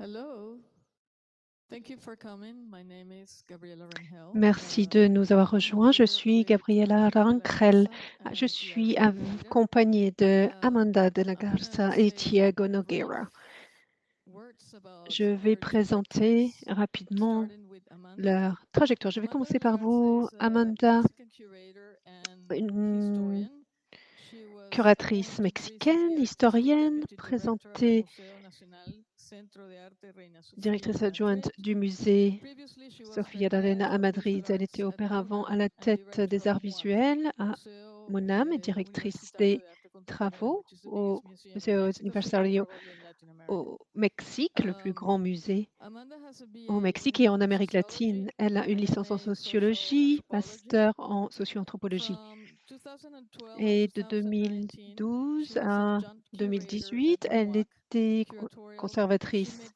Hello. Thank you for coming. My name is Gabriela Rangel. Merci de nous avoir rejoints. Je suis Gabriela Rangel. Je suis accompagnée de Amanda de la Garza et Thiago Nogueira. Je vais présenter rapidement leur trajectoire. Je vais commencer par vous, Amanda, une curatrice mexicaine, historienne, présentée directrice adjointe du musée Sofía de Arena à Madrid. Elle était auparavant à la tête des arts visuels à Monam et directrice des travaux au Museo Aniversario au Mexique, le plus grand musée au Mexique et en Amérique latine. Elle a une licence en sociologie, master en socio-anthropologie. Et de 2012 à 2018, elle était conservatrice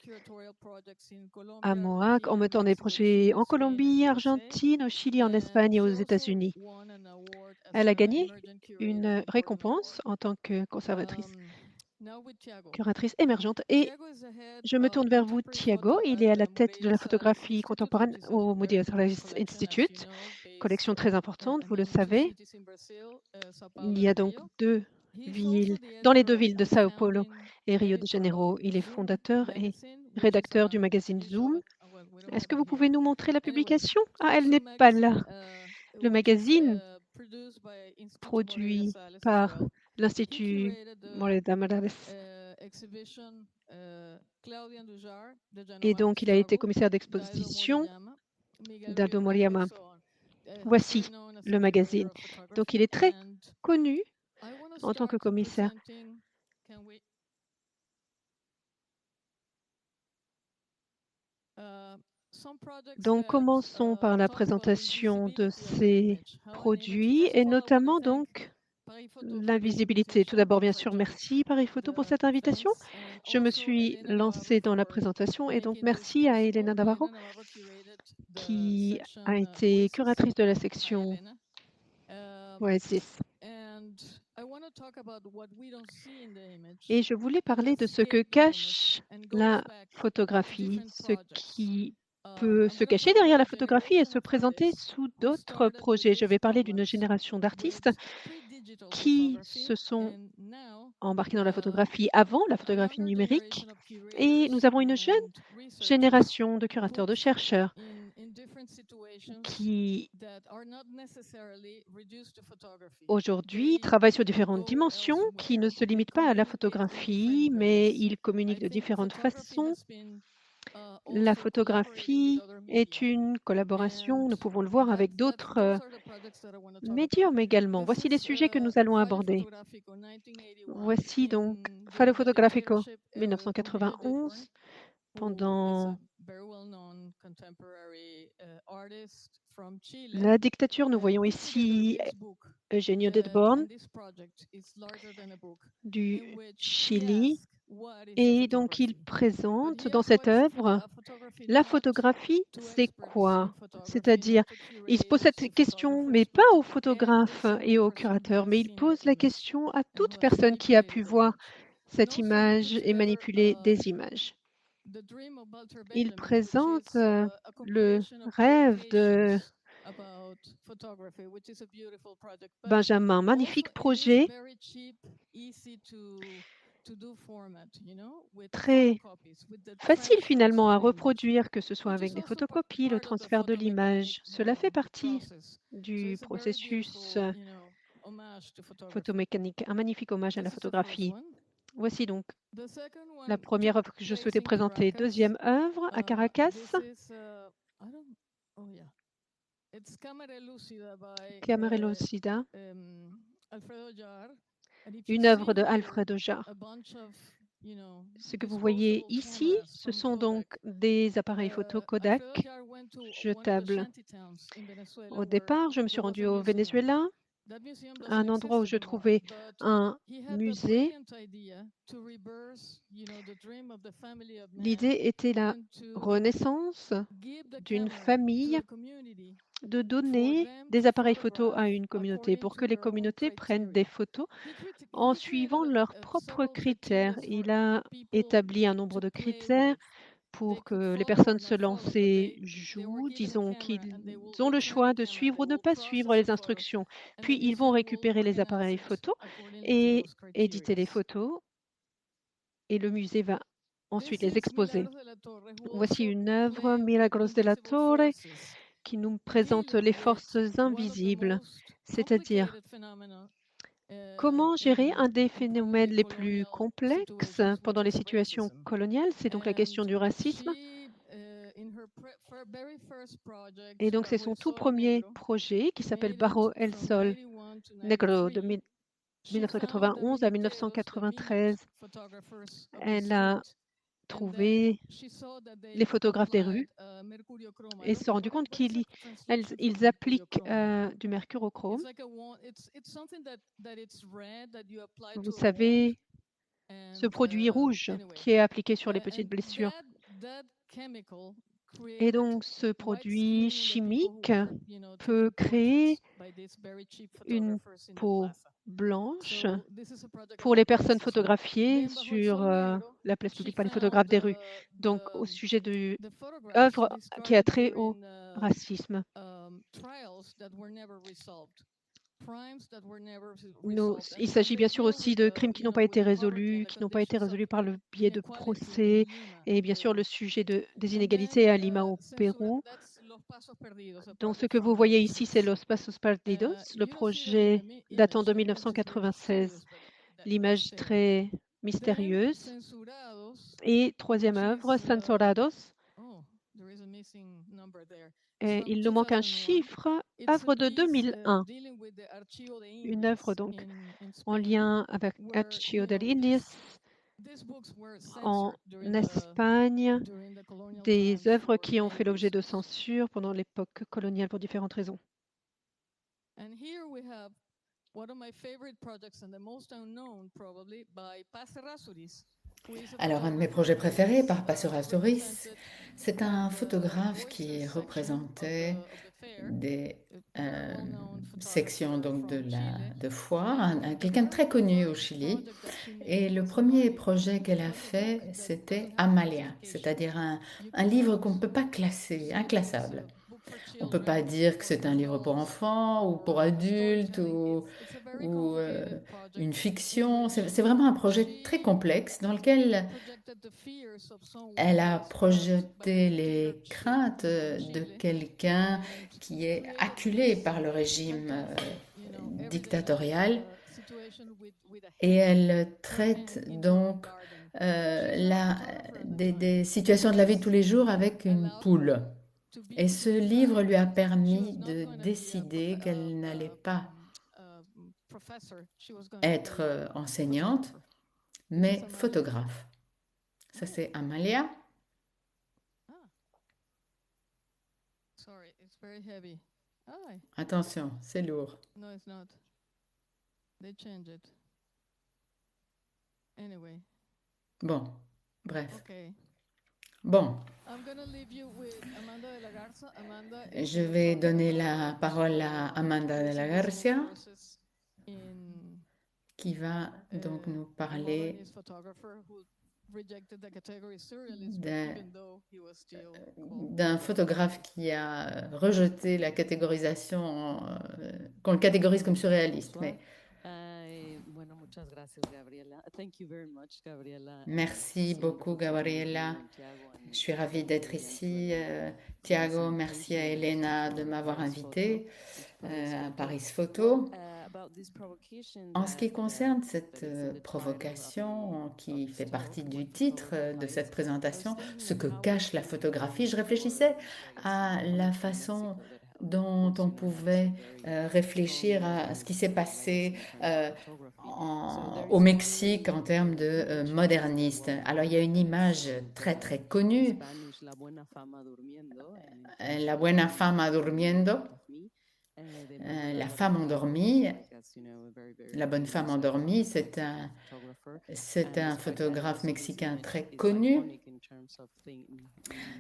à MOAC en menant des projets en Colombie, Argentine, au Chili, en Espagne et aux États-Unis. Elle a gagné une récompense en tant que conservatrice, curatrice émergente. Et je me tourne vers vous, Thiago. Il est à la tête de la photographie contemporaine au Moody Institute, collection très importante, vous le savez. Il y a donc dans les deux villes de Sao Paulo et Rio de Janeiro. Il est fondateur et rédacteur du magazine Zoom. Est-ce que vous pouvez nous montrer la publication? Ah, elle n'est pas là. Le magazine, produit par l'Institut Moreda Morales. Et donc, il a été commissaire d'exposition d'Aldo Moriyama. Voici le magazine. Donc, il est très connu en tant que commissaire. Donc, commençons par la présentation de ces produits et notamment donc l'invisibilité. Tout d'abord, bien sûr, merci Paris Photo pour cette invitation. Je me suis lancée dans la présentation et donc merci à Elena Navarro qui a été curatrice de la section Oasis. Et je voulais parler de ce que cache la photographie, ce qui peut se cacher derrière la photographie et se présenter sous d'autres projets. Je vais parler d'une génération d'artistes qui se sont embarqués dans la photographie avant la photographie numérique. Et nous avons une jeune génération de curateurs, de chercheurs qui aujourd'hui travaillent sur différentes dimensions, qui ne se limitent pas à la photographie, mais ils communiquent de différentes façons. La photographie est une collaboration, nous pouvons le voir avec d'autres médiums également. Voici les sujets que nous allons aborder. Voici donc Faro Fotografico 1991, pendant la dictature. Nous voyons ici Eugenio Deadborn du Chili. Et donc, il présente dans cette œuvre la photographie, c'est quoi? C'est-à-dire, il se pose cette question, mais pas aux photographes et aux curateurs, mais il pose la question à toute personne qui a pu voir cette image et manipuler des images. Il présente le rêve de Benjamin, magnifique projet, très facile finalement à reproduire, que ce soit avec des photocopies, le transfert de l'image. Cela fait partie du processus photomécanique, un magnifique hommage à la photographie. Voici donc la première œuvre que je souhaitais présenter. Deuxième œuvre à Caracas. Camera Lucida, une œuvre de Alfredo Jarre. Ce que vous voyez ici, ce sont donc des appareils photo Kodak jetables. Au départ, je me suis rendue au Venezuela, à un endroit où je trouvais un musée. L'idée était la renaissance d'une famille, de donner des appareils photo à une communauté pour que les communautés prennent des photos en suivant leurs propres critères. Il a établi un nombre de critères pour que les personnes se lancent et jouent. Disons qu'ils ont le choix de suivre ou ne pas suivre les instructions. Puis, ils vont récupérer les appareils photos et éditer les photos et le musée va ensuite les exposer. Voici une œuvre, Milagros de la Torre, qui nous présente les forces invisibles, c'est-à-dire comment gérer un des phénomènes les plus complexes pendant les situations coloniales. C'est donc la question du racisme. Et donc, c'est son tout premier projet qui s'appelle Barro el Sol Negro de 1991 à 1993. Elle a trouvé les photographes des rues et s'est rendu compte qu'ils appliquent du mercurochrome. Vous savez, ce produit rouge qui est appliqué sur les petites blessures. Et donc, ce produit chimique peut créer une peau blanche pour les personnes photographiées sur la place publique par les photographes des rues. Donc, au sujet de l'œuvre qui a trait au racisme. Il s'agit bien sûr aussi de crimes qui n'ont pas été résolus, par le biais de procès, et bien sûr le sujet des inégalités à Lima au Pérou. Donc ce que vous voyez ici, c'est Los Pasos Perdidos, le projet datant de 1996, l'image très mystérieuse. Et troisième œuvre, Censurados. Et il nous manque un chiffre, œuvre de 2001. Une œuvre donc en lien avec Archivo de Indias en Espagne, des œuvres qui ont fait l'objet de censure pendant l'époque coloniale pour différentes raisons. Alors, un de mes projets préférés par Pastoratoris, c'est un photographe qui représentait des sections donc de foire, quelqu'un de très connu au Chili. Et le premier projet qu'elle a fait, c'était Amalia, c'est-à-dire un livre qu'on ne peut pas classer, inclassable. On ne peut pas dire que c'est un livre pour enfants ou pour adultes ou une fiction. C'est vraiment un projet très complexe dans lequel elle a projeté les craintes de quelqu'un qui est acculé par le régime dictatorial et elle traite donc des situations de la vie de tous les jours avec une poule. Et ce livre lui a permis de décider qu'elle n'allait pas être enseignante, mais photographe. Ça, c'est Amalia. Attention, c'est lourd. Bon, bref. Bon, je vais donner la parole à Amanda de la Garcia, qui va donc nous parler d'un photographe qui a rejeté la catégorisation, qu'on le catégorise comme surréaliste. Mais merci beaucoup, Gabriela. Je suis ravie d'être ici. Thiago, merci à Elena de m'avoir invitée à Paris Photo. En ce qui concerne cette provocation qui fait partie du titre de cette présentation, ce que cache la photographie, je réfléchissais à la façon dont on pouvait réfléchir à ce qui s'est passé au Mexique en termes de modernistes. Alors il y a une image très très connue, La Buena Fama Durmiendo, la femme endormie. La bonne femme endormie, c'est un photographe mexicain très connu.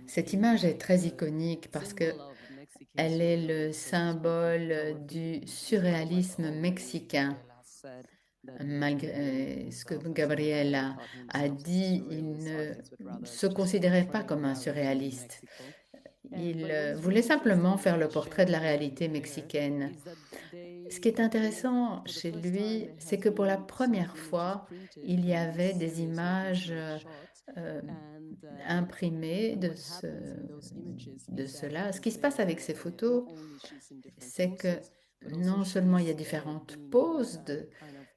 Cette image est très iconique parce que elle est le symbole du surréalisme mexicain. Malgré ce que Gabriel a dit, il ne se considérait pas comme un surréaliste. Il voulait simplement faire le portrait de la réalité mexicaine. Ce qui est intéressant chez lui, c'est que pour la première fois, il y avait des images imprimées de cela. Ce qui se passe avec ces photos, c'est que non seulement il y a différentes poses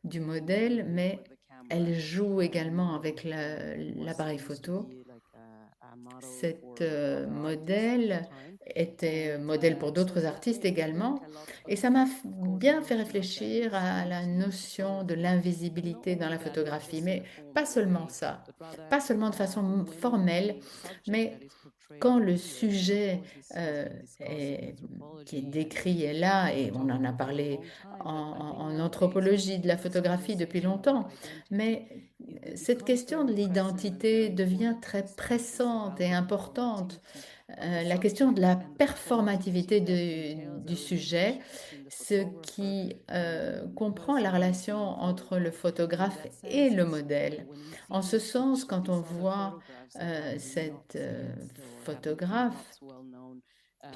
du modèle, mais elle joue également avec l'appareil photo. Cet modèle était modèle pour d'autres artistes également, et ça m'a bien fait réfléchir à la notion de l'invisibilité dans la photographie, mais pas seulement ça, pas seulement de façon formelle, mais quand le sujet qui est décrit est là, et on en a parlé en anthropologie de la photographie depuis longtemps, mais cette question de l'identité devient très pressante et importante. La question de la performativité du sujet, ce qui comprend la relation entre le photographe et le modèle. En ce sens, quand on voit cette photographe,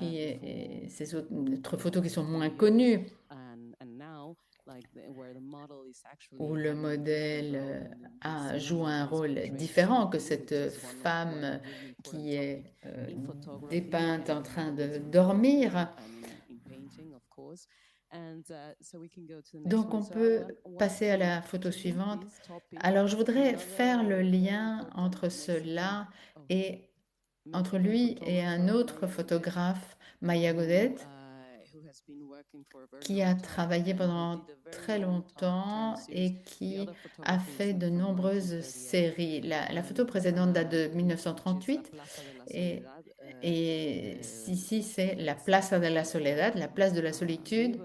ces autres photos qui sont moins connues, où le modèle joue un rôle différent que cette femme qui est dépeinte en train de dormir. Donc on peut passer à la photo suivante. Alors je voudrais faire le lien entre cela et entre lui et un autre photographe, Maya Godet, qui a travaillé pendant très longtemps et qui a fait de nombreuses séries. La photo précédente date de 1938 et ici c'est la Plaza de la Soledad, la place de la solitude.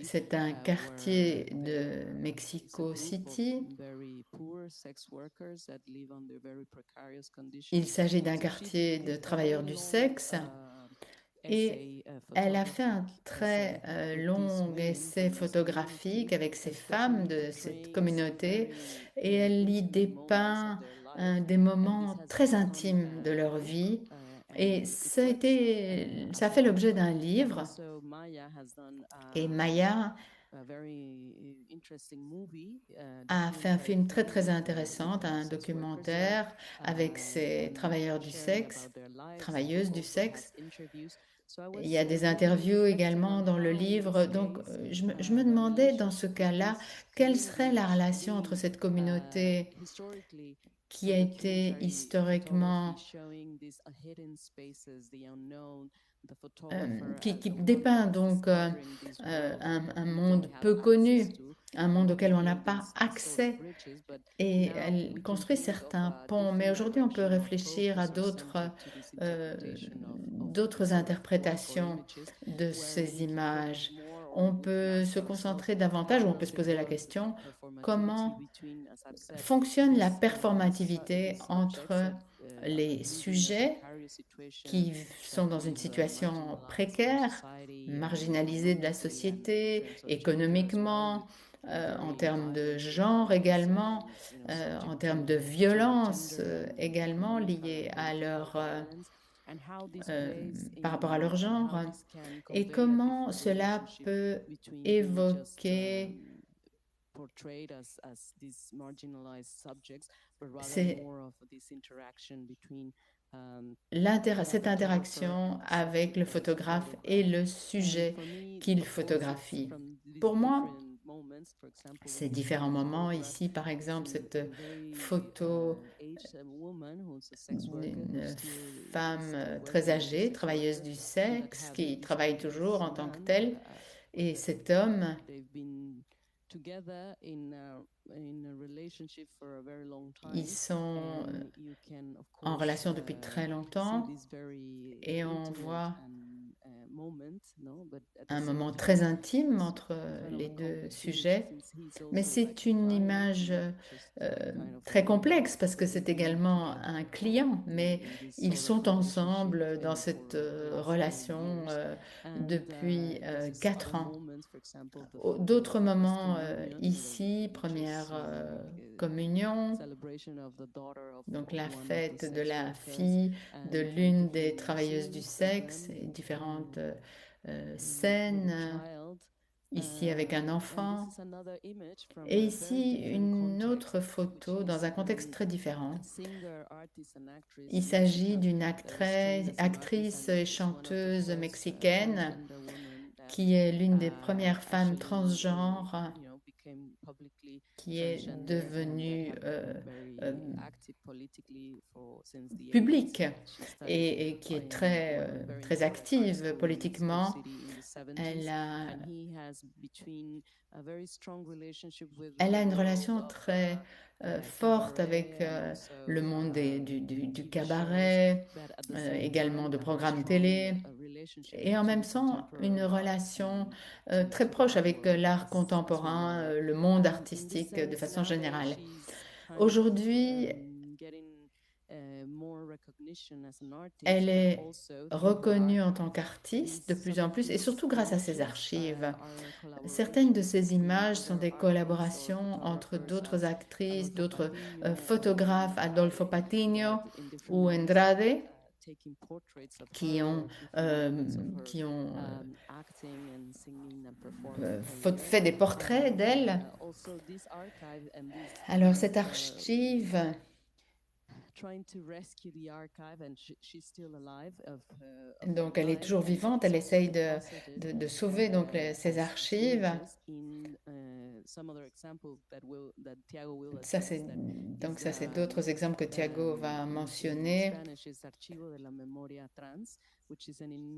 C'est un quartier de Mexico City. Il s'agit d'un quartier de travailleurs du sexe. Et elle a fait un très long essai photographique avec ces femmes de cette communauté et elle y dépeint des moments très intimes de leur vie. Et ça a fait l'objet d'un livre. Et Maya a fait un film très très intéressant, un documentaire avec ces travailleurs du sexe, travailleuses du sexe. Il y a des interviews également dans le livre. Donc, je me demandais dans ce cas-là, quelle serait la relation entre cette communauté qui a été historiquement, qui dépeint donc un monde peu connu, un monde auquel on n'a pas accès. Et elle construit certains ponts, mais aujourd'hui on peut réfléchir à d'autres interprétations de ces images. On peut se concentrer davantage, ou on peut se poser la question, comment fonctionne la performativité entre les sujets qui sont dans une situation précaire, marginalisée de la société, économiquement, en termes de genre également, en termes de violence également liée à par rapport à leur genre, et comment cela peut évoquer cette interaction avec le photographe et le sujet qu'il photographie. Pour moi, ces différents moments, ici par exemple cette photo d'une femme très âgée, travailleuse du sexe, qui travaille toujours en tant que telle, et cet homme ils sont en relation depuis très longtemps et on voit un moment très intime entre les deux sujets, mais c'est une image très complexe parce que c'est également un client, mais ils sont ensemble dans cette relation depuis 4 ans. D'autres moments ici, première communion, donc la fête de la fille de l'une des travailleuses du sexe, et différentes scènes, ici avec un enfant, et ici une autre photo dans un contexte très différent. Il s'agit d'une actrice et chanteuse mexicaine qui est l'une des premières femmes transgenres qui est devenue publique et qui est très active politiquement. Elle a une relation très forte avec le monde du cabaret, également de programmes télé, et en même temps une relation très proche avec l'art contemporain, le monde artistique de façon générale. Aujourd'hui, elle est reconnue en tant qu'artiste de plus en plus et surtout grâce à ses archives. Certaines de ces images sont des collaborations entre d'autres actrices, d'autres photographes, Adolfo Patiño ou Andrade, qui ont fait des portraits d'elle. Alors cette archive donc elle est toujours vivante, elle essaye de sauver donc ces archives. Ça c'est d'autres exemples que Thiago va mentionner.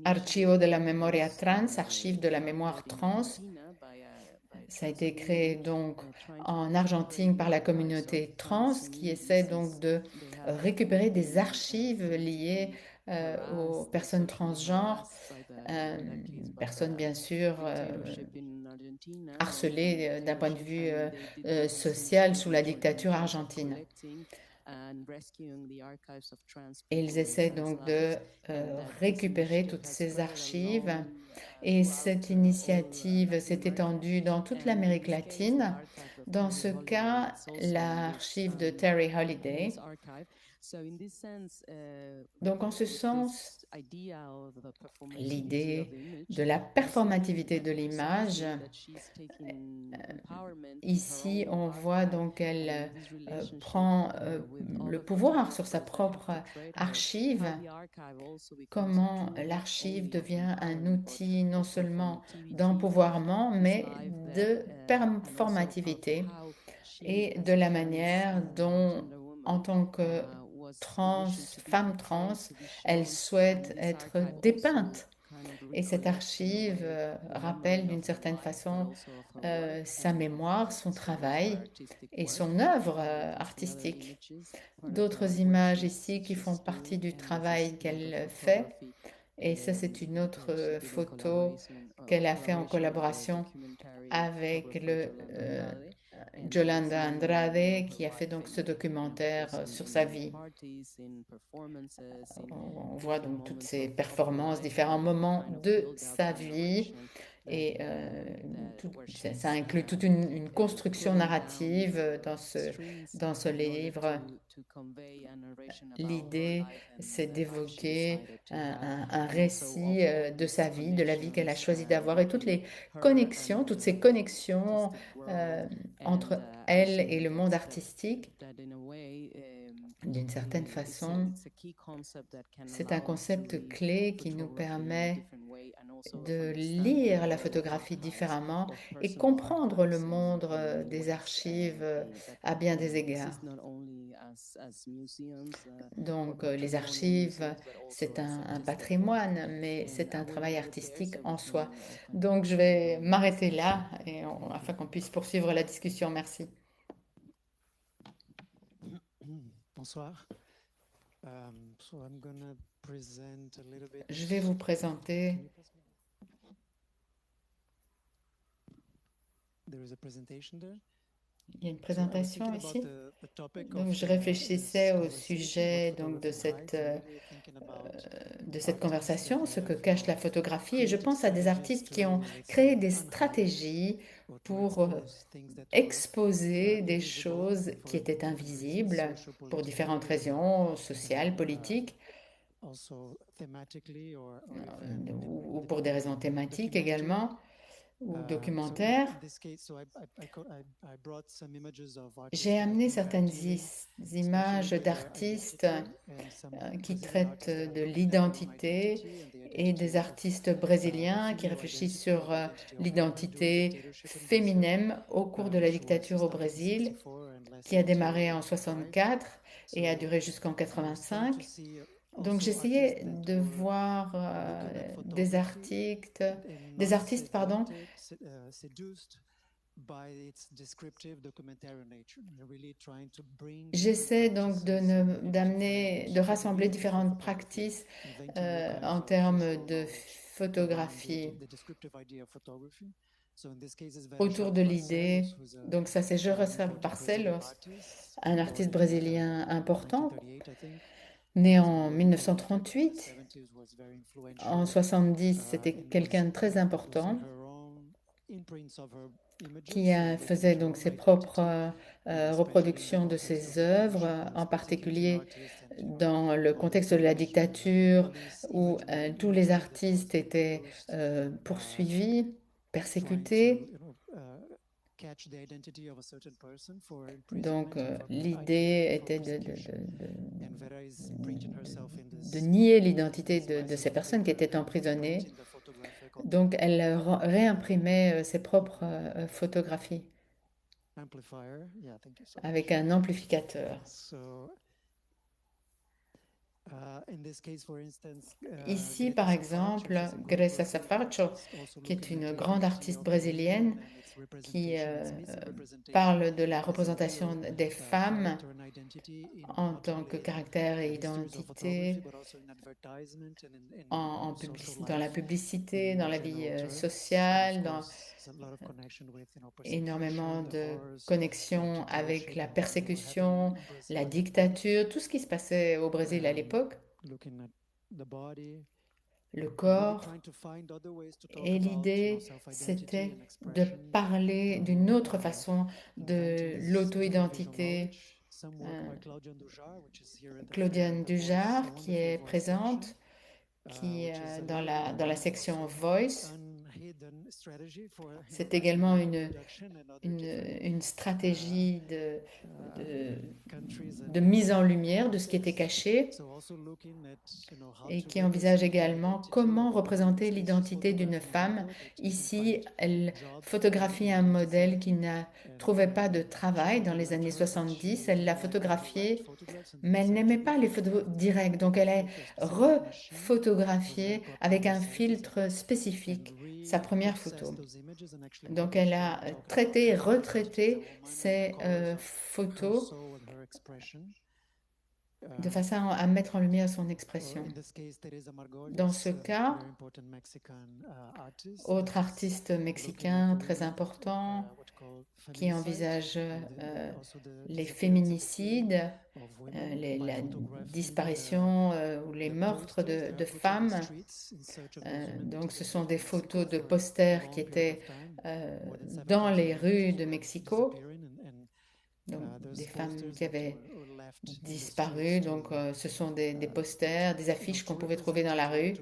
Archivo de la Memoria Trans, archive de la mémoire trans. Ça a été créé donc en Argentine par la communauté trans qui essaie donc de récupérer des archives liées aux personnes transgenres, personnes bien sûr harcelées d'un point de vue social sous la dictature argentine. Et ils essaient donc de récupérer toutes ces archives. Et cette initiative s'est étendue dans toute l'Amérique latine. Dans ce cas, l'archive de Terry Holiday. Donc, en ce sens, l'idée de la performativité de l'image, ici, on voit donc qu'elle prend le pouvoir sur sa propre archive, comment l'archive devient un outil non seulement d'empouvoirment, mais de performativité et de la manière dont, en tant que femme trans, elle souhaite être dépeinte. Et cette archive rappelle d'une certaine façon sa mémoire, son travail et son œuvre artistique. D'autres images ici qui font partie du travail qu'elle fait. Et ça, c'est une autre photo qu'elle a fait en collaboration avec Yolanda Andrade, qui a fait donc ce documentaire sur sa vie. On voit donc toutes ces performances, différents moments de sa vie. Et ça inclut toute une construction narrative dans ce livre. L'idée, c'est d'évoquer un récit de sa vie, de la vie qu'elle a choisi d'avoir et toutes ces connexions entre elle et le monde artistique. D'une certaine façon, c'est un concept clé qui nous permet de lire la photographie différemment et comprendre le monde des archives à bien des égards. Donc les archives, c'est un patrimoine, mais c'est un travail artistique en soi. Donc je vais m'arrêter là afin qu'on puisse poursuivre la discussion. Merci. Bonsoir. Je vais vous présenter. Il y a une présentation ici. Donc, je réfléchissais au sujet donc, de cette conversation, ce que cache la photographie, et je pense à des artistes qui ont créé des stratégies pour exposer des choses qui étaient invisibles pour différentes raisons sociales, politiques, ou pour des raisons thématiques également, ou documentaires. J'ai amené certaines images d'artistes qui traitent de l'identité et des artistes brésiliens qui réfléchissent sur l'identité féminine au cours de la dictature au Brésil, qui a démarré en 64 et a duré jusqu'en 85. Donc j'essayais de voir des artistes, J'essaie donc de rassembler différentes pratiques en termes de photographie autour de l'idée. Donc ça c'est José Barcelos, un artiste brésilien important, né en 1938. En 70, c'était quelqu'un de très important qui faisait donc ses propres reproductions de ses œuvres, en particulier dans le contexte de la dictature où tous les artistes étaient poursuivis, persécutés. Donc l'idée était de nier l'identité de ces personnes qui étaient emprisonnées. Donc elle réimprimait ses propres photographies avec un amplificateur. Ici, par exemple, Gressa Safacho, qui est une grande artiste brésilienne qui parle de la représentation des femmes en tant que caractère et identité dans la publicité, dans la vie sociale, dans énormément de connexions avec la persécution, la dictature, tout ce qui se passait au Brésil à l'époque, le corps. Et l'idée, c'était de parler d'une autre façon de l'auto-identité. Claudiane Dujar, qui est présente, qui dans la section Voice. C'est également une stratégie de mise en lumière de ce qui était caché et qui envisage également comment représenter l'identité d'une femme. Ici, elle photographie un modèle qui ne trouvait pas de travail dans les années 70. Elle l'a photographié, mais elle n'aimait pas les photos directes. Donc, elle a refotographié avec un filtre spécifique sa première photo. Donc, elle a traité et retraité ces photos de façon à mettre en lumière son expression. Dans ce cas, autre artiste mexicain très important qui envisage les féminicides, la disparition ou les meurtres de femmes. Donc ce sont des photos de posters qui étaient dans les rues de Mexico, donc des femmes qui avaient disparu. Donc ce sont des posters, des affiches qu'on pouvait trouver dans la rue.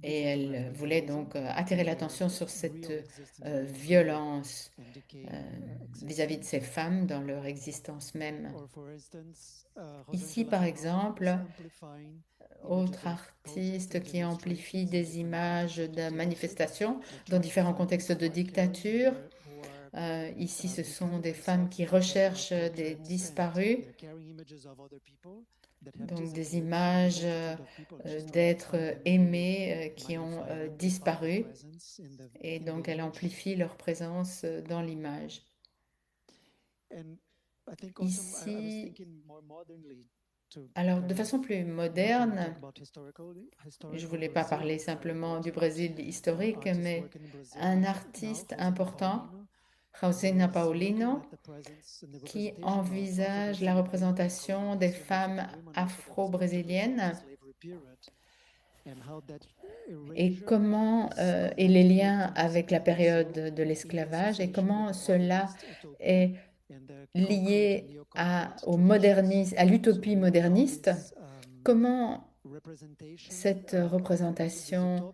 Et elle voulait donc attirer l'attention sur cette violence vis-à-vis de ces femmes dans leur existence même. Ici, par exemple, autre artiste qui amplifie des images de manifestations dans différents contextes de dictature. Ici, ce sont des femmes qui recherchent des disparus, donc des images d'êtres aimés qui ont disparu, et donc elle amplifie leur présence dans l'image. Ici, Alors, de façon plus moderne, je ne voulais pas parler simplement du Brésil historique, mais un artiste important, José Paulino, qui envisage la représentation des femmes afro-brésiliennes et comment et les liens avec la période de l'esclavage et comment cela est lié à l'utopie moderniste, comment cette représentation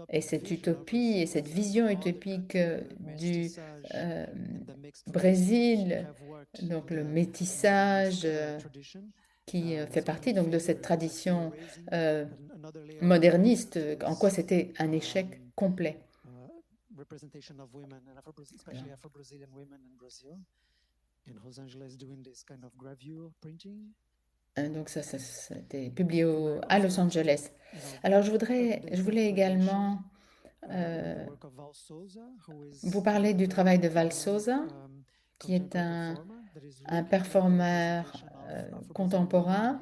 et cette utopie et cette vision utopique du Brésil, donc le métissage qui fait partie donc de cette tradition moderniste, en quoi c'était un échec complet. Donc ça a été publié à Los Angeles. Alors je voulais également vous parler du travail de Val Souza, qui est un performeur contemporain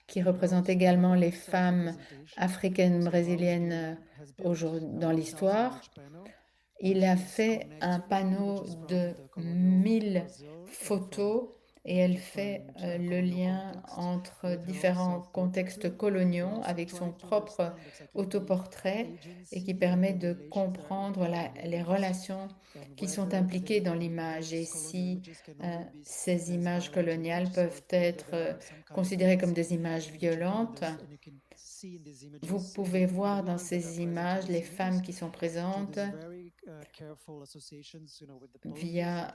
qui représente également les femmes africaines brésiliennes dans l'histoire. Il a fait un panneau de 1000 photos et elle fait le lien entre différents contextes coloniaux avec son propre autoportrait et qui permet de comprendre les relations qui sont impliquées dans l'image et si ces images coloniales peuvent être considérées comme des images violentes. Vous pouvez voir dans ces images les femmes qui sont présentes via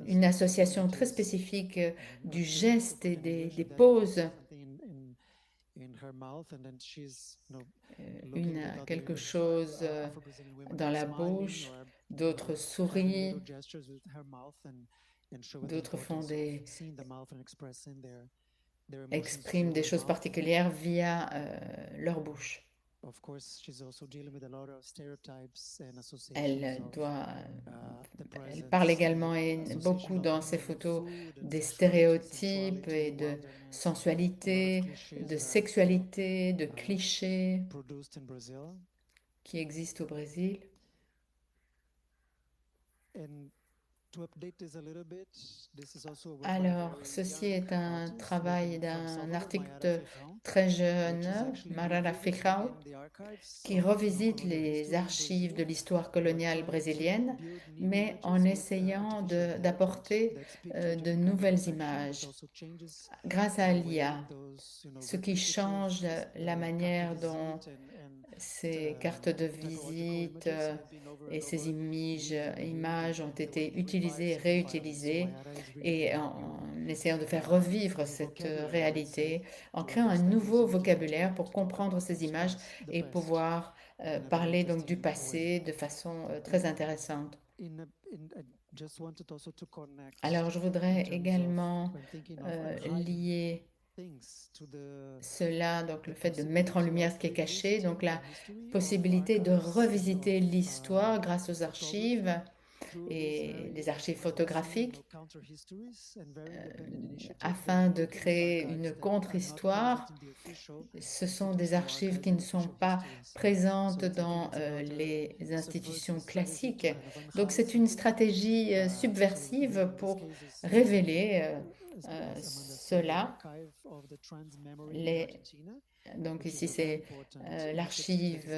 une association très spécifique du geste et des poses. Une a quelque chose dans la bouche, d'autres sourient, d'autres expriment des choses particulières via leur bouche. Elle parle également beaucoup dans ses photos des stéréotypes et de sensualité, de sexualité, de clichés qui existent au Brésil. Alors, ceci est un travail d'un artiste très jeune, Marara Ficao, qui revisite les archives de l'histoire coloniale brésilienne, mais en essayant d'apporter de nouvelles images grâce à l'IA, ce qui change la manière dont ces cartes de visite et ces images ont été utilisées et réutilisées et en essayant de faire revivre cette réalité, en créant un nouveau vocabulaire pour comprendre ces images et pouvoir parler donc du passé de façon très intéressante. Alors je voudrais également lier cela, donc le fait de mettre en lumière ce qui est caché, donc la possibilité de revisiter l'histoire grâce aux archives et des archives photographiques afin de créer une contre-histoire. Ce sont des archives qui ne sont pas présentes dans les institutions classiques. Donc c'est une stratégie subversive pour révéler cela. Donc ici c'est l'archive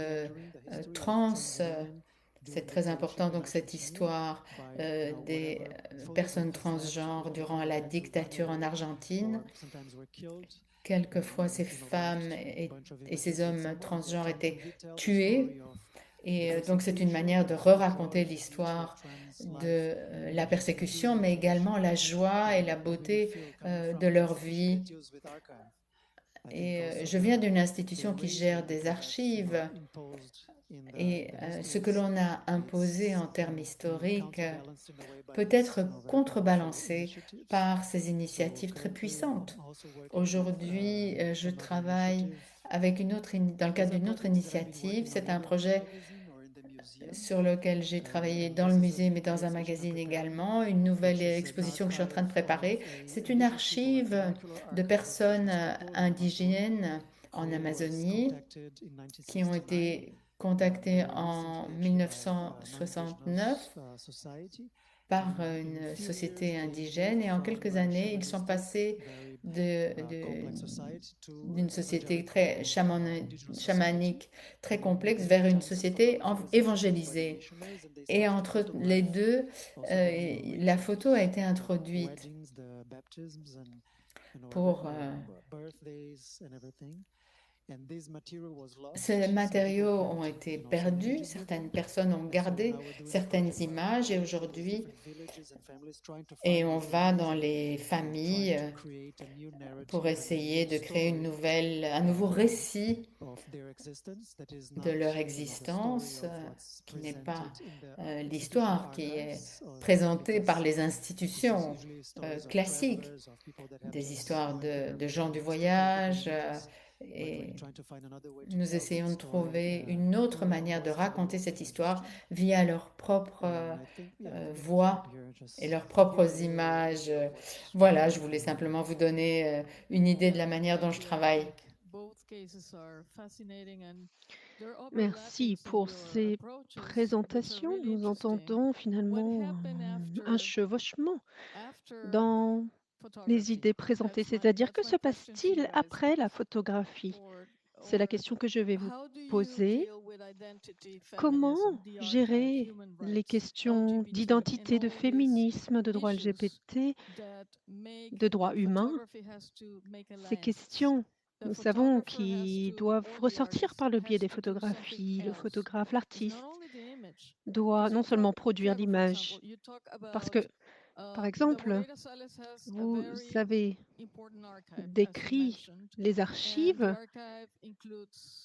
trans, c'est très important, donc cette histoire des personnes transgenres durant la dictature en Argentine. Quelquefois ces femmes et ces hommes transgenres étaient tués. Et donc c'est une manière de re-raconter l'histoire de la persécution, mais également la joie et la beauté de leur vie. Et je viens d'une institution qui gère des archives et ce que l'on a imposé en termes historiques peut être contrebalancé par ces initiatives très puissantes. Aujourd'hui, je travaille avec dans le cadre d'une autre initiative. C'est un projet sur lequel j'ai travaillé dans le musée, mais dans un magazine également, une nouvelle exposition que je suis en train de préparer. C'est une archive de personnes indigènes en Amazonie qui ont été contactées en 1969 par une société indigène et en quelques années, ils sont passés d'une société très chamanique, très complexe, vers une société évangélisée. Et entre les deux, la photo a été introduite pour... Ces matériaux ont été perdus, certaines personnes ont gardé certaines images et aujourd'hui, on va dans les familles pour essayer de créer un nouveau récit de leur existence, qui n'est pas l'histoire qui est présentée par les institutions classiques, des histoires de gens du voyage. Et nous essayons de trouver une autre manière de raconter cette histoire via leur propre voix et leurs propres images. Voilà, je voulais simplement vous donner une idée de la manière dont je travaille. Merci pour ces présentations. Nous entendons finalement un chevauchement dans les idées présentées, c'est-à-dire que se passe-t-il après la photographie? C'est la question que je vais vous poser. Comment gérer les questions d'identité, de féminisme, de droits LGBT, de droits humains? Ces questions, nous savons, qui doivent ressortir par le biais des photographies. Le photographe, l'artiste, doit non seulement produire l'image, parce que, par exemple, vous avez décrit les archives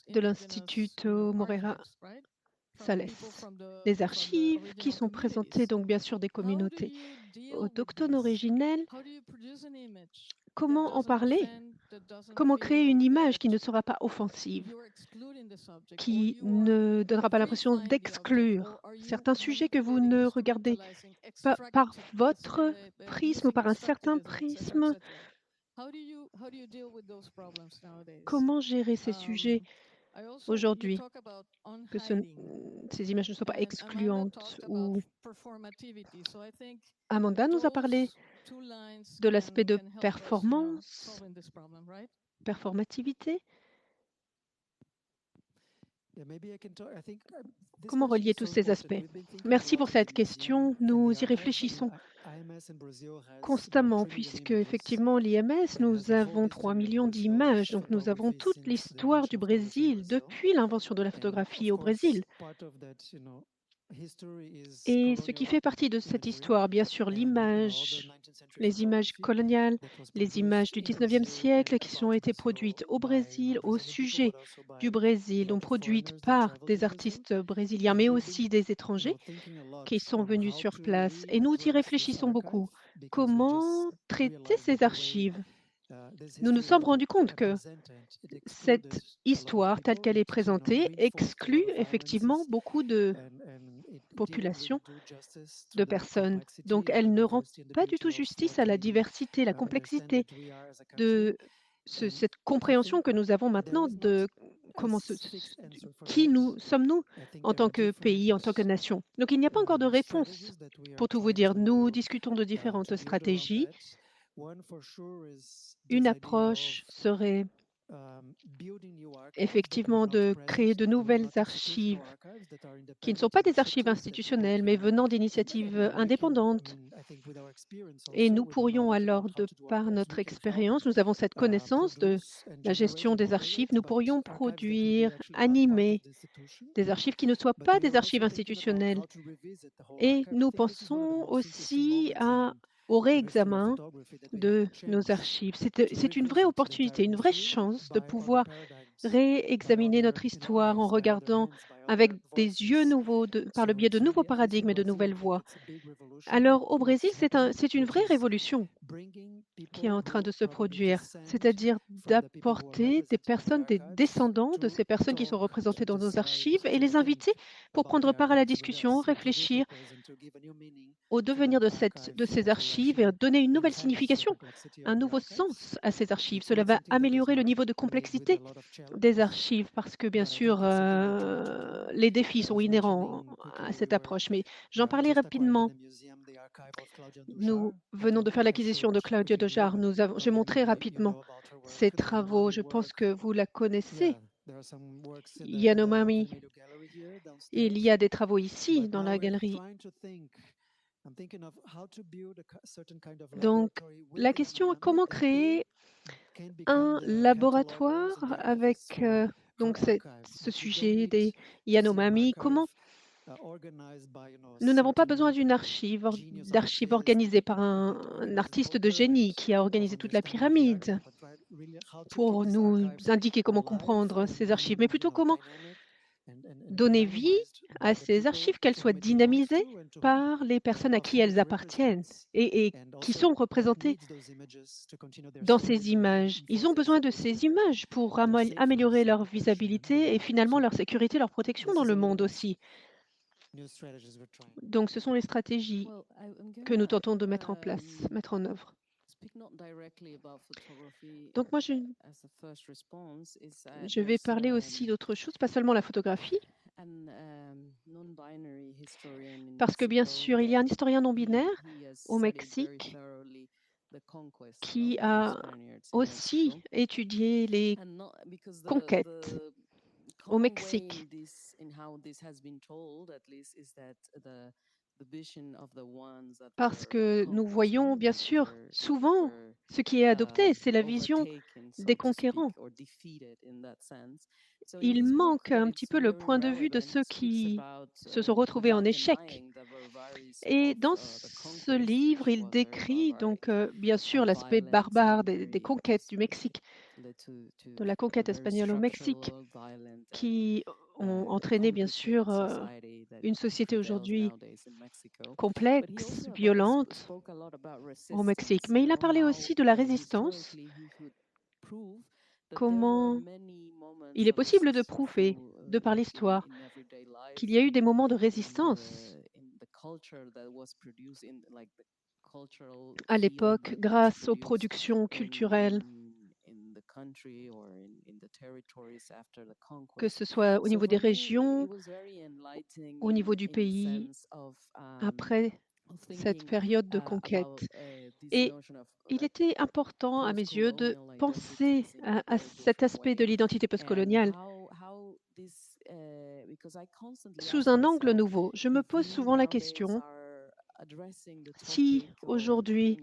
de l'Instituto Moreira Salles, les archives qui sont présentées donc bien sûr des communautés autochtones originelles. Comment en parler? Comment créer une image qui ne sera pas offensive, qui ne donnera pas l'impression d'exclure certains sujets que vous ne regardez pas par votre prisme ou par un certain prisme? Comment gérer ces sujets aujourd'hui, que ces images ne soient pas excluantes ou... Amanda nous a parlé de l'aspect de performativité. Comment relier tous ces aspects? Merci pour cette question. Nous y réfléchissons constamment, puisque effectivement l'IMS, nous avons 3 millions d'images, donc nous avons toute l'histoire du Brésil depuis l'invention de la photographie au Brésil. Et ce qui fait partie de cette histoire, bien sûr, l'image, les images coloniales, les images du 19e siècle qui ont été produites au Brésil, au sujet du Brésil, ont produites par des artistes brésiliens, mais aussi des étrangers qui sont venus sur place. Et nous y réfléchissons beaucoup. Comment traiter ces archives? Nous nous sommes rendus compte que cette histoire, telle qu'elle est présentée, exclut effectivement beaucoup de populations, de personnes. Donc, elle ne rend pas du tout justice à la diversité, la complexité de cette compréhension que nous avons maintenant de qui nous sommes-nous en tant que pays, en tant que nation. Donc, il n'y a pas encore de réponse. Pour tout vous dire, nous discutons de différentes stratégies. Une approche serait effectivement de créer de nouvelles archives qui ne sont pas des archives institutionnelles, mais venant d'initiatives indépendantes. Et nous pourrions alors, de par notre expérience, nous avons cette connaissance de la gestion des archives, nous pourrions produire, animer des archives qui ne soient pas des archives institutionnelles. Et nous pensons aussi au réexamen de nos archives. C'est une vraie opportunité, une vraie chance de pouvoir réexaminer notre histoire en regardant avec des yeux nouveaux, par le biais de nouveaux paradigmes et de nouvelles voies. Alors au Brésil, c'est une vraie révolution qui est en train de se produire, c'est-à-dire d'apporter des personnes, des descendants de ces personnes qui sont représentées dans nos archives et les inviter pour prendre part à la discussion, réfléchir au devenir de ces archives et donner une nouvelle signification, un nouveau sens à ces archives. Cela va améliorer le niveau de complexité des archives parce que, bien sûr, les défis sont inhérents à cette approche. Mais j'en parlais rapidement. Nous venons de faire l'acquisition de Claudia Dojar. J'ai montré rapidement ses travaux. Je pense que vous la connaissez, Yanomami. Il y a des travaux ici, dans la galerie. Donc, la question est comment créer un laboratoire avec donc ce sujet des Yanomami. Comment nous n'avons pas besoin d'une d'archives organisée par un artiste de génie qui a organisé toute la pyramide pour nous indiquer comment comprendre ces archives, mais plutôt comment donner vie à ces archives, qu'elles soient dynamisées par les personnes à qui elles appartiennent et qui sont représentées dans ces images. Ils ont besoin de ces images pour améliorer leur visibilité et finalement leur sécurité, leur protection dans le monde aussi. Donc, ce sont les stratégies que nous tentons de mettre en place, mettre en œuvre. Donc, moi, je vais parler aussi d'autre chose, pas seulement la photographie, parce que, bien sûr, il y a un historien non-binaire au Mexique qui a aussi étudié les conquêtes au Mexique. Parce que nous voyons, bien sûr, souvent, ce qui est adopté, c'est la vision des conquérants. Il manque un petit peu le point de vue de ceux qui se sont retrouvés en échec. Et dans ce livre, il décrit donc, bien sûr, l'aspect barbare des conquêtes du Mexique, de la conquête espagnole au Mexique, qui ont entraîné, bien sûr, une société aujourd'hui complexe, violente au Mexique. Mais il a parlé aussi de la résistance, comment il est possible de prouver, de par l'histoire, qu'il y a eu des moments de résistance à l'époque grâce aux productions culturelles, que ce soit au niveau des régions, au niveau du pays, après cette période de conquête. Et il était important, à mes yeux, de penser à cet aspect de l'identité postcoloniale sous un angle nouveau. Je me pose souvent la question si aujourd'hui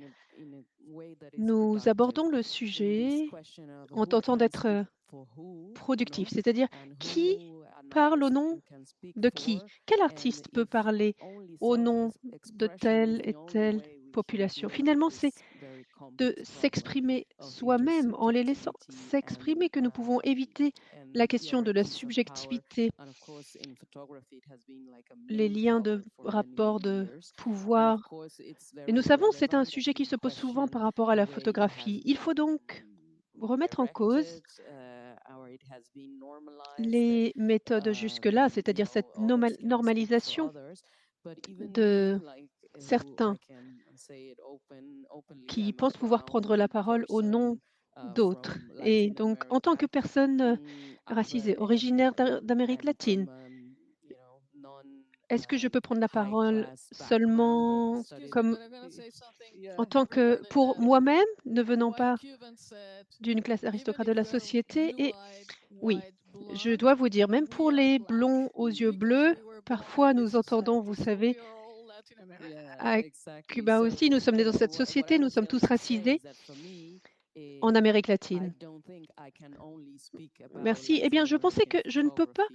nous abordons le sujet en tentant d'être productif, c'est-à-dire qui parle au nom de qui? Quel artiste peut parler au nom de telle et telle population? Finalement, c'est de s'exprimer soi-même en les laissant s'exprimer que nous pouvons éviter la question de la subjectivité, les liens de rapport de pouvoir. Et nous savons, c'est un sujet qui se pose souvent par rapport à la photographie. Il faut donc remettre en cause les méthodes jusque-là, c'est-à-dire cette normalisation de certains qui pensent pouvoir prendre la parole au nom d'autres. Et donc, en tant que personne racisée, originaire d'Amérique latine, est-ce que je peux prendre la parole seulement comme en tant que pour moi-même, ne venant pas d'une classe aristocrate de la société? Et oui, je dois vous dire, même pour les blonds aux yeux bleus, parfois nous entendons, vous savez, à Cuba aussi, nous sommes nés dans cette société, nous sommes tous racisés en Amérique latine. Merci. Eh bien, je pensais que je ne peux pas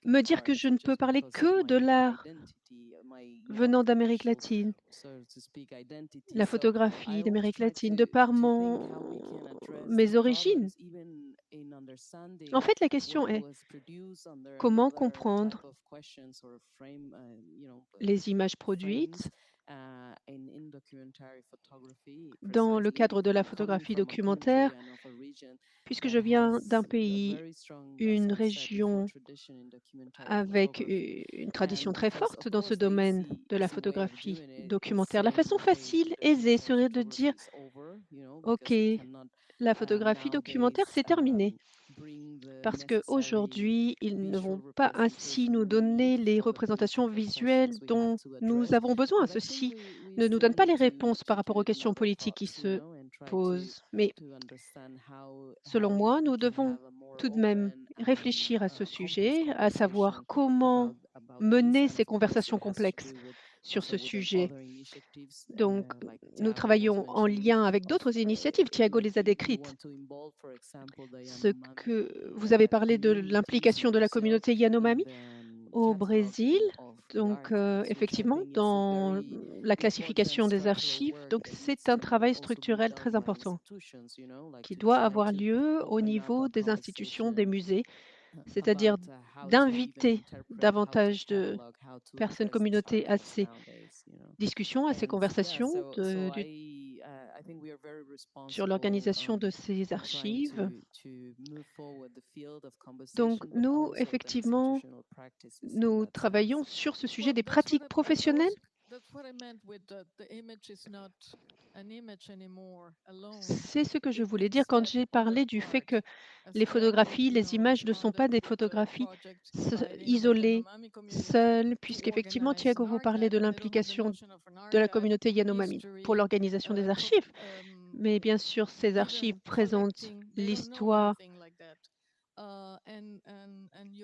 me dire que je ne peux parler que de l'art venant d'Amérique latine, la photographie d'Amérique latine, de par mes origines. En fait, la question est comment comprendre les images produites dans le cadre de la photographie documentaire, puisque je viens d'un pays, une région avec une tradition très forte dans ce domaine de la photographie documentaire. La façon facile, aisée, serait de dire, OK, la photographie documentaire, c'est terminé. Parce qu'aujourd'hui, ils ne vont pas ainsi nous donner les représentations visuelles dont nous avons besoin. Ceci ne nous donne pas les réponses par rapport aux questions politiques qui se posent. Mais selon moi, nous devons tout de même réfléchir à ce sujet, à savoir comment mener ces conversations complexes sur ce sujet. Donc, nous travaillons en lien avec d'autres initiatives. Thiago les a décrites. Ce que vous avez parlé de l'implication de la communauté Yanomami au Brésil. Donc, effectivement, dans la classification des archives, donc c'est un travail structurel très important qui doit avoir lieu au niveau des institutions, des musées, c'est-à-dire d'inviter davantage de personnes, communautés à ces discussions, à ces conversations sur l'organisation de ces archives. Donc, nous, effectivement, nous travaillons sur ce sujet des pratiques professionnelles. C'est ce que je voulais dire quand j'ai parlé du fait que les photographies, les images ne sont pas des photographies isolées, seules, puisqu'effectivement, Thiago, vous parlez de l'implication de la communauté Yanomami pour l'organisation des archives. Mais bien sûr, ces archives présentent l'histoire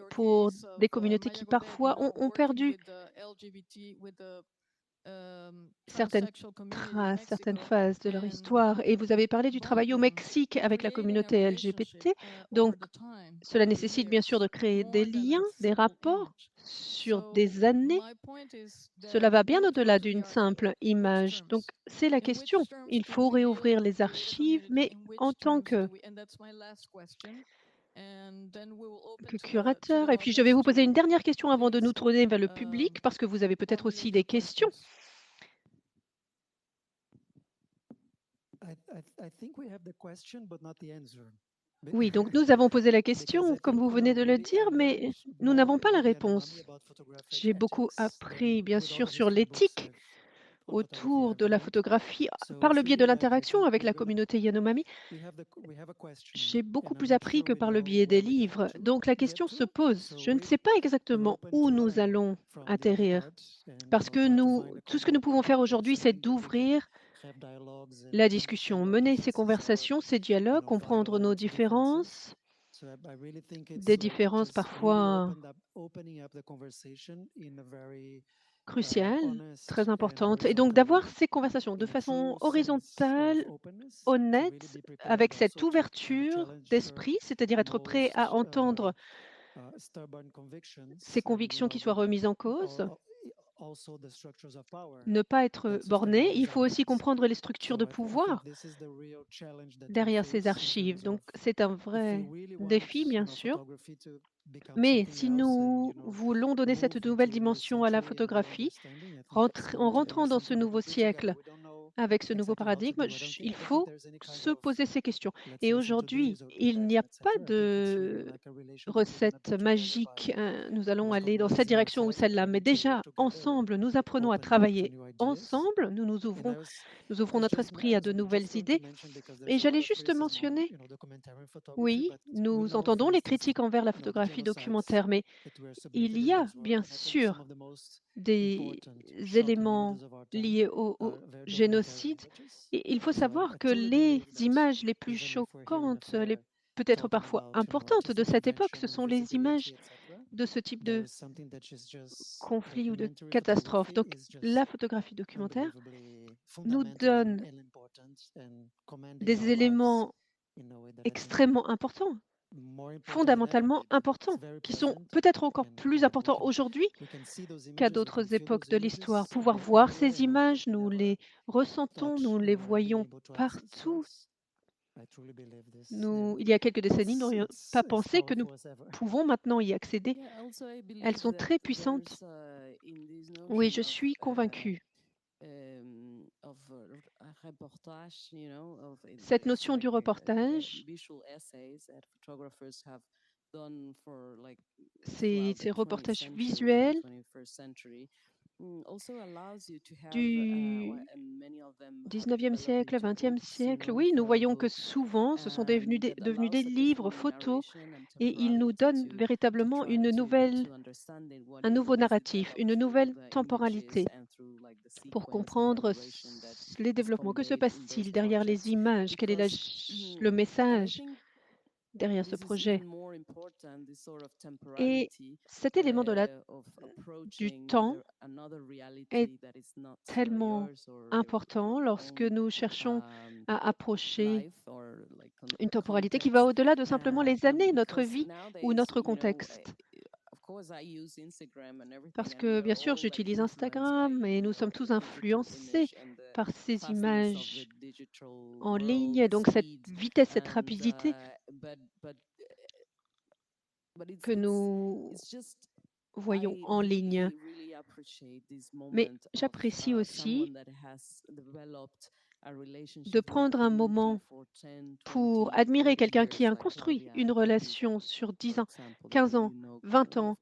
pour des communautés qui parfois ont perdu certaines traces, certaines phases de leur histoire. Et vous avez parlé du travail au Mexique avec la communauté LGBT. Donc, cela nécessite bien sûr de créer des liens, des rapports sur des années. Cela va bien au-delà d'une simple image. Donc, c'est la question. Il faut réouvrir les archives, mais en tant que curateur. Et puis, je vais vous poser une dernière question avant de nous tourner vers le public, parce que vous avez peut-être aussi des questions. Oui, donc nous avons posé la question, comme vous venez de le dire, mais nous n'avons pas la réponse. J'ai beaucoup appris, bien sûr, sur l'éthique autour de la photographie par le biais de l'interaction avec la communauté Yanomami. J'ai beaucoup plus appris que par le biais des livres. Donc la question se pose. Je ne sais pas exactement où nous allons atterrir, parce que tout ce que nous pouvons faire aujourd'hui, c'est d'ouvrir la discussion, mener ces conversations, ces dialogues, comprendre nos différences, des différences parfois cruciales, très importantes. Et donc d'avoir ces conversations de façon horizontale, honnête, avec cette ouverture d'esprit, c'est-à-dire être prêt à entendre ces convictions qui soient remises en cause, ne pas être borné. Il faut aussi comprendre les structures de pouvoir derrière ces archives. Donc, c'est un vrai défi, bien sûr. Mais si nous voulons donner cette nouvelle dimension à la photographie, en rentrant dans ce nouveau siècle, avec ce nouveau paradigme, il faut se poser ces questions. Et aujourd'hui, il n'y a pas de recette magique. Nous allons aller dans cette direction ou celle-là. Mais déjà, ensemble, nous apprenons à travailler ensemble. Nous ouvrons notre esprit à de nouvelles idées. Et j'allais juste mentionner, oui, nous entendons les critiques envers la photographie documentaire, mais il y a bien sûr des éléments liés au génocide. Et il faut savoir que les images les plus choquantes, les peut-être parfois importantes de cette époque, ce sont les images de ce type de conflit ou de catastrophe. Donc, la photographie documentaire nous donne des éléments extrêmement importants, fondamentalement importants, qui sont peut-être encore plus importants aujourd'hui qu'à d'autres époques de l'histoire. Pouvoir voir ces images, nous les ressentons, nous les voyons partout. Il y a quelques décennies, nous n'aurions pas pensé que nous pouvons maintenant y accéder. Elles sont très puissantes. Oui, je suis convaincue. Cette notion du reportage, ces reportages visuels du 19e siècle, 20e siècle, oui, nous voyons que souvent, ce sont devenus des livres, photos, et ils nous donnent véritablement un nouveau narratif, une nouvelle temporalité pour comprendre les développements. Que se passe-t-il derrière les images? Quel est le message derrière ce projet? Et cet élément du temps est tellement important lorsque nous cherchons à approcher une temporalité qui va au-delà de simplement les années, notre vie ou notre contexte. Parce que, bien sûr, j'utilise Instagram et nous sommes tous influencés par ces images en ligne, donc cette vitesse, cette rapidité que nous voyons en ligne. Mais j'apprécie aussi de prendre un moment pour admirer quelqu'un qui a construit une relation sur 10 ans, 15 ans, 20 ans,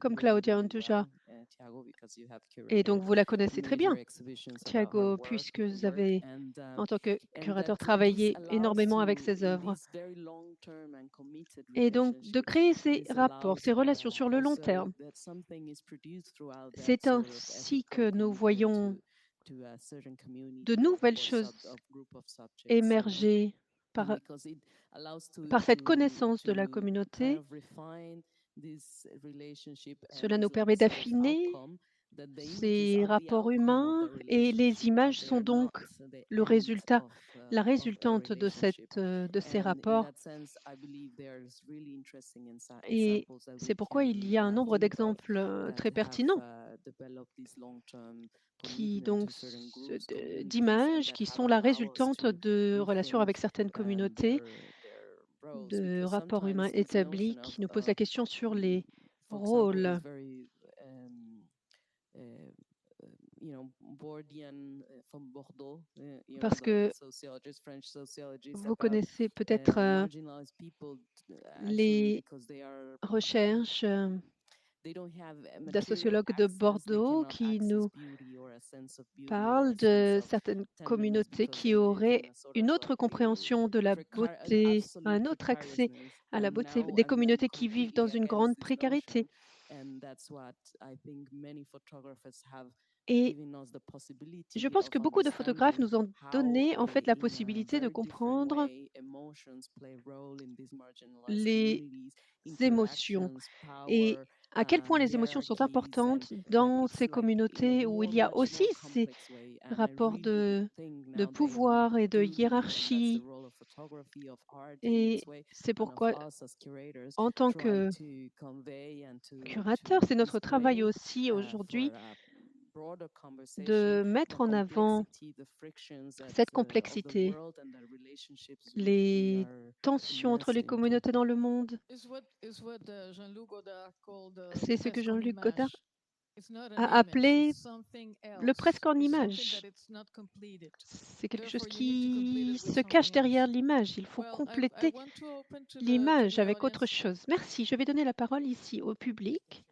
comme Claudia Andujar. Et donc, vous la connaissez très bien, Thiago, puisque vous avez, en tant que curateur, travaillé énormément avec ses œuvres. Et donc, de créer ces rapports, ces relations sur le long terme, c'est ainsi que nous voyons de nouvelles choses émerger par cette connaissance de la communauté. Cela nous permet d'affiner ces rapports humains et les images sont donc le résultat, la résultante de ces rapports. Et c'est pourquoi il y a un nombre d'exemples très pertinents d'images qui sont la résultante de relations avec certaines communautés, de rapports humains établis qui nous posent la question sur les rôles. Parce que vous connaissez peut-être les recherches d'un sociologue de Bordeaux qui nous parle de certaines communautés qui auraient une autre compréhension de la beauté, un autre accès à la beauté, des communautés qui vivent dans une grande précarité. Et je pense que beaucoup de photographes nous ont donné en fait la possibilité de comprendre les émotions et à quel point les émotions sont importantes dans ces communautés où il y a aussi ces rapports de pouvoir et de hiérarchie. Et c'est pourquoi, en tant que curateur, c'est notre travail aussi aujourd'hui de mettre en avant cette complexité, les tensions entre les communautés dans le monde. C'est ce que Jean-Luc Godard a appelé le presque en image. C'est quelque chose qui se cache derrière l'image. Il faut compléter l'image avec autre chose. Merci. Je vais donner la parole ici au public.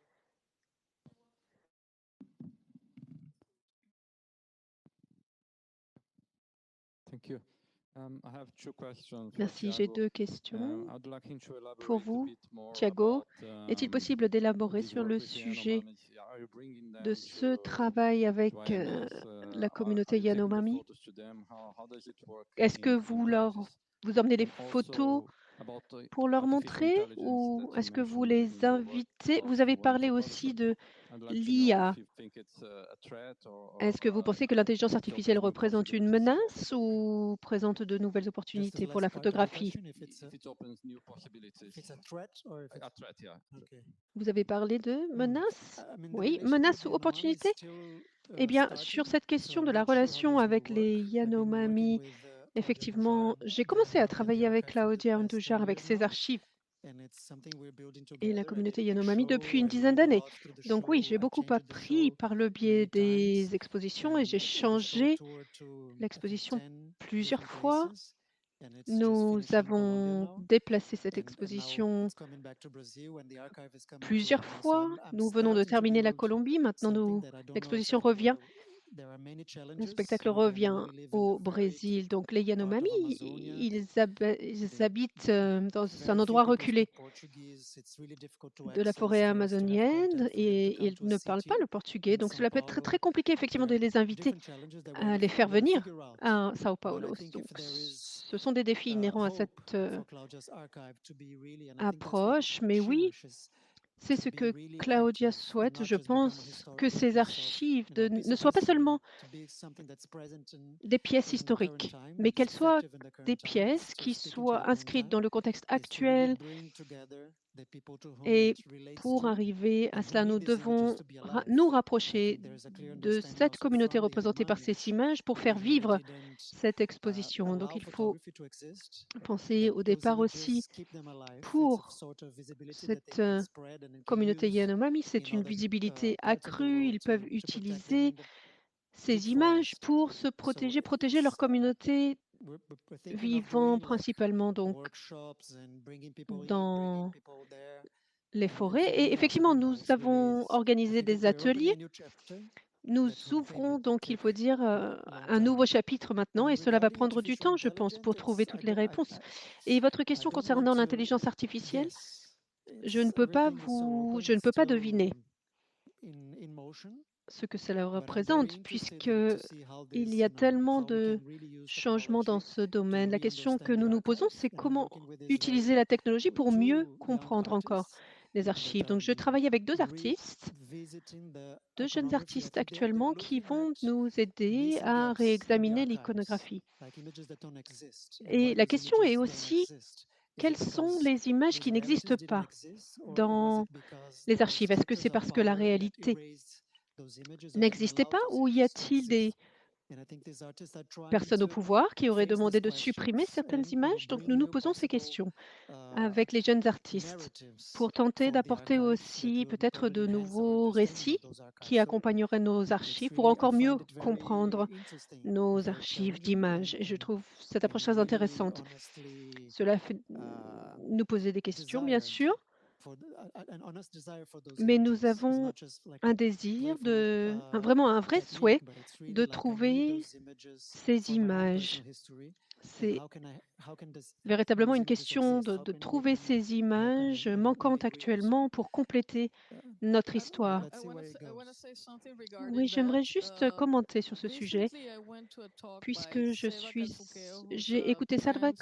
Merci, j'ai deux questions pour vous. Thiago, est-il possible d'élaborer sur le sujet de ce travail avec la communauté Yanomami? Est-ce que vous emmenez des photos pour leur montrer ou est-ce que vous les invitez? Vous avez parlé aussi de l'IA. Est-ce que vous pensez que l'intelligence artificielle représente une menace ou présente de nouvelles opportunités pour la photographie? Vous avez parlé de menace? Oui, menace ou opportunité? Eh bien, sur cette question de la relation avec les Yanomami Effectivement, j'ai commencé à travailler avec Claudia Andujar, avec ses archives et la communauté Yanomami depuis une dizaine d'années. Donc oui, j'ai beaucoup appris par le biais des expositions et j'ai changé l'exposition plusieurs fois. Nous avons déplacé cette exposition plusieurs fois. Nous venons de terminer la Colombie. Maintenant, l'exposition revient. Le spectacle revient au Brésil. Donc, les Yanomami, ils habitent dans un endroit reculé de la forêt amazonienne et ils ne parlent pas le portugais. Donc, cela peut être très, très compliqué, effectivement, de les inviter à les faire venir à Sao Paulo. Donc, ce sont des défis inhérents à cette approche. Mais oui, c'est ce que Claudia souhaite. Je pense que ces archives ne soient pas seulement des pièces historiques, mais qu'elles soient des pièces qui soient inscrites dans le contexte actuel. Et pour arriver à cela, nous devons nous rapprocher de cette communauté représentée par ces images pour faire vivre cette exposition. Donc, il faut penser au départ aussi pour cette communauté Yanomami, c'est une visibilité accrue. Ils peuvent utiliser ces images pour se protéger leur communauté vivant principalement donc dans les forêts. Et effectivement, nous avons organisé des ateliers. Nous ouvrons donc, il faut dire, un nouveau chapitre maintenant et cela va prendre du temps, je pense, pour trouver toutes les réponses. Et votre question concernant l'intelligence artificielle, je ne peux pas deviner ce que cela représente, puisqu'il y a tellement de changements dans ce domaine. La question que nous nous posons, c'est comment utiliser la technologie pour mieux comprendre encore les archives. Donc, je travaille avec deux jeunes artistes actuellement qui vont nous aider à réexaminer l'iconographie. Et la question est aussi, quelles sont les images qui n'existent pas dans les archives? Est-ce que c'est parce que la réalité n'existait pas ou y a-t-il des personnes au pouvoir qui auraient demandé de supprimer certaines images? Donc nous nous posons ces questions avec les jeunes artistes pour tenter d'apporter aussi peut-être de nouveaux récits qui accompagneraient nos archives pour encore mieux comprendre nos archives d'images. Et je trouve cette approche très intéressante. Cela fait nous poser des questions, bien sûr, mais nous avons un désir, vraiment un vrai souhait de trouver ces images. C'est véritablement une question de trouver ces images manquantes actuellement pour compléter notre histoire. Oui, j'aimerais juste commenter sur ce sujet, puisque j'ai écouté Salva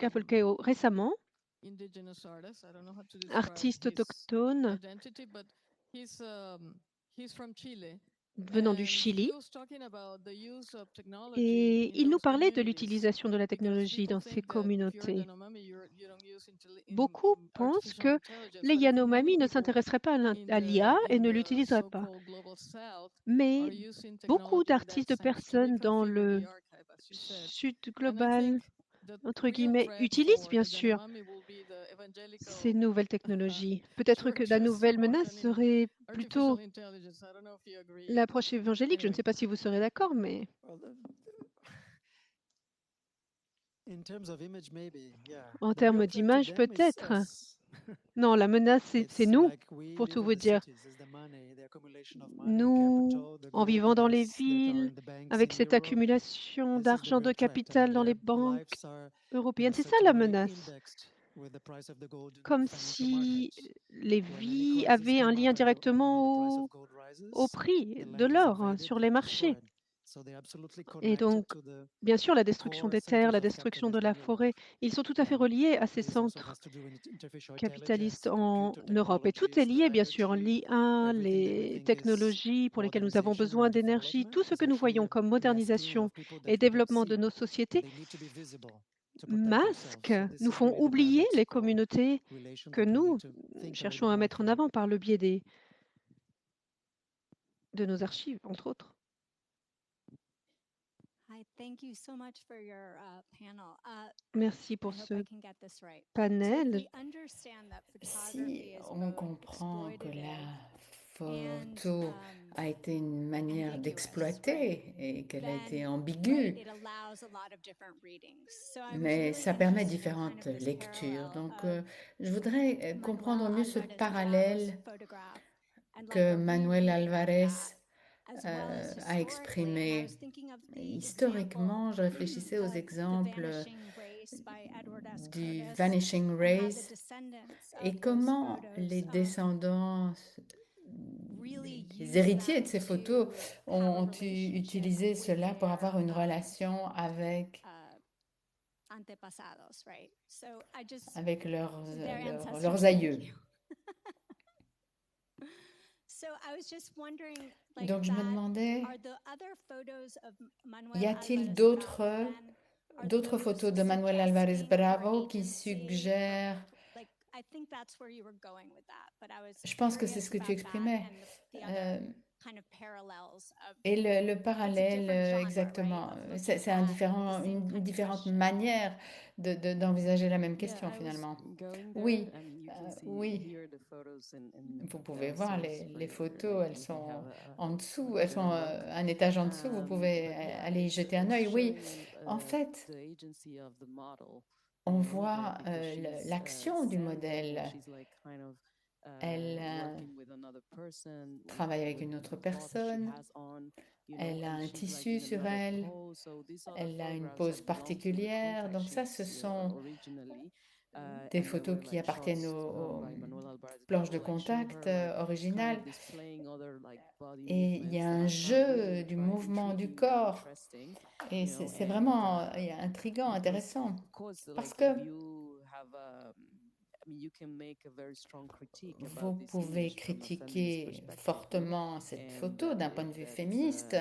Cavalcao récemment, artiste autochtone venant du Chili, et il nous parlait de l'utilisation de la technologie dans ces communautés. Beaucoup pensent que les Yanomami ne s'intéresseraient pas à l'IA et ne l'utiliseraient pas. Mais beaucoup d'artistes, de personnes dans le sud global, entre guillemets, utilisent bien sûr ces nouvelles technologies. Peut-être que la nouvelle menace serait plutôt l'approche évangélique. Je ne sais pas si vous serez d'accord, mais en termes d'image, peut-être. Non, la menace, c'est nous, pour tout vous dire. Nous, en vivant dans les villes, avec cette accumulation d'argent de capital dans les banques européennes, c'est ça la menace. Comme si les vies avaient un lien directement au prix de l'or sur les marchés. Et donc, bien sûr, la destruction des terres, la destruction de la forêt, ils sont tout à fait reliés à ces centres capitalistes en Europe. Et tout est lié, bien sûr, l'IA, les technologies pour lesquelles nous avons besoin d'énergie, tout ce que nous voyons comme modernisation et développement de nos sociétés nous font oublier les communautés que nous cherchons à mettre en avant par le biais de nos archives, entre autres. Merci pour ce panel. Si on comprend que la photo a été une manière d'exploiter et qu'elle a été ambiguë, mais ça permet différentes lectures. Donc, je voudrais comprendre mieux ce parallèle que Manuel Alvarez a exprimé. Historiquement, je réfléchissais aux exemples du Vanishing Race et comment les descendants, les héritiers de ces photos ont utilisé cela pour avoir une relation avec leurs aïeux. Donc je me demandais, y a-t-il d'autres photos de Manuel Alvarez Bravo qui suggèrent... Je pense que c'est ce que tu exprimais. Et le parallèle, exactement, c'est une différente manière d'envisager la même question finalement. Oui, oui. Vous pouvez voir les photos, elles sont en dessous, elles sont un étage en dessous, vous pouvez aller y jeter un œil. Oui, en fait, on voit l'action du modèle. Elle travaille avec une autre personne, elle a un tissu sur elle, elle a une pose particulière. Donc ça, ce sont des photos qui appartiennent aux planches de contact originales. Et il y a un jeu du mouvement du corps. Et c'est vraiment intriguant, intéressant. Parce que vous pouvez critiquer fortement cette photo d'un point de vue féministe.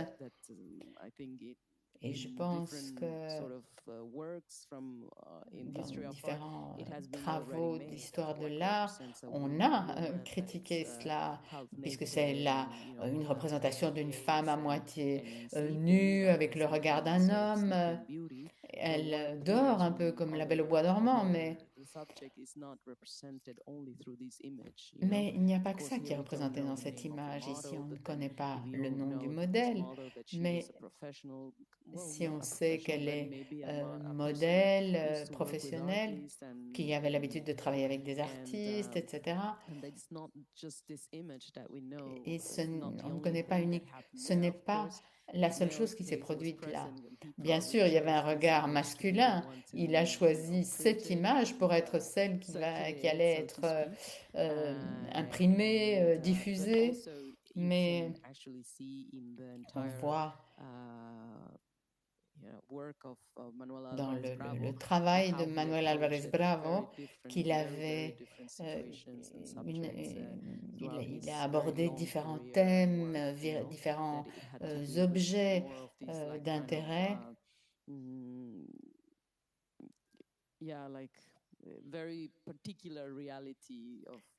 Et je pense que dans différents travaux d'histoire de l'art, on a critiqué cela, puisque c'est une représentation d'une femme à moitié nue avec le regard d'un homme. Elle dort un peu comme la Belle au bois dormant, mais il n'y a pas que ça qui est représenté dans cette image. Ici, on ne connaît pas le nom du modèle, mais si on sait qu'elle est modèle professionnelle, qui avait l'habitude de travailler avec des artistes, etc. Et on ne connaît pas ce n'est pas la seule chose qui s'est produite là. Bien sûr, il y avait un regard masculin. Il a choisi cette image pour être celle qui allait être imprimée, diffusée. Mais on voit dans le travail de Manuel Alvarez Bravo qu'il avait il a abordé différents thèmes, différents objets d'intérêt.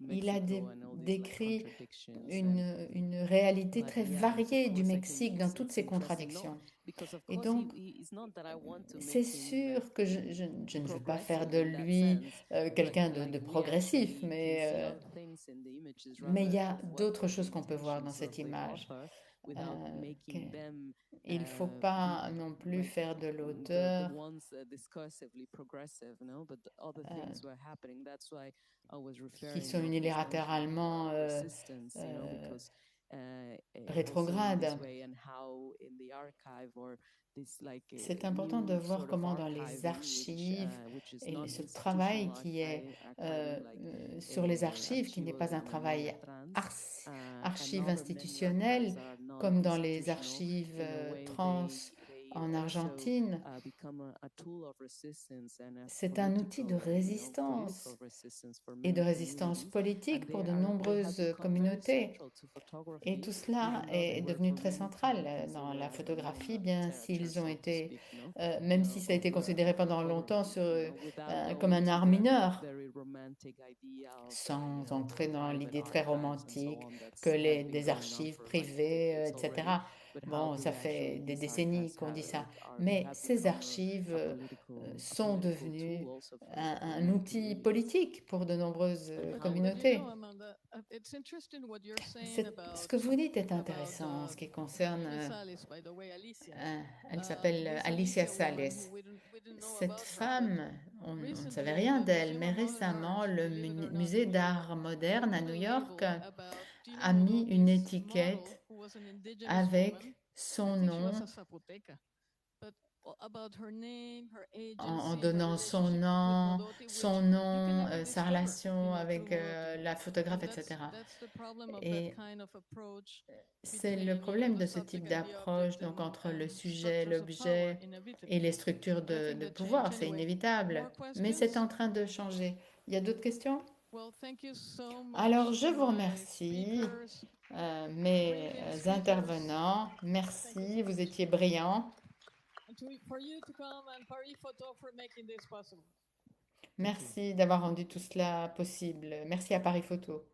Il a décrit une réalité très variée du Mexique dans toutes ses contradictions. Et donc, c'est sûr que je ne veux pas faire de lui quelqu'un de progressif, mais il y a d'autres choses qu'on peut voir dans cette image. Il ne faut pas non plus faire de l'auteur qui sont unilatéralement rétrogrades. C'est important de voir comment dans les archives, et ce travail qui est sur les archives, qui n'est pas un travail archive institutionnel, comme dans les archives trans en Argentine, c'est un outil de résistance et de résistance politique pour de nombreuses communautés. Et tout cela est devenu très central dans la photographie, bien s'ils ont été, même si ça a été considéré pendant longtemps comme un art mineur, sans entrer dans l'idée très romantique que des archives privées, etc. Bon, ça fait des décennies qu'on dit ça, mais ces archives sont devenues un outil politique pour de nombreuses communautés. Ce que vous dites est intéressant en ce qui concerne... elle s'appelle Alicia Sales. Cette femme, on ne savait rien d'elle, mais récemment, le musée d'art moderne à New York a mis une étiquette avec son nom en donnant son nom, sa relation avec la photographe, etc. Et c'est le problème de ce type d'approche, donc entre le sujet, l'objet et les structures de pouvoir. C'est inévitable, mais c'est en train de changer. Il y a d'autres questions? Alors, je vous remercie, mes intervenants. Merci, vous étiez brillants. Merci d'avoir rendu tout cela possible. Merci à Paris Photo.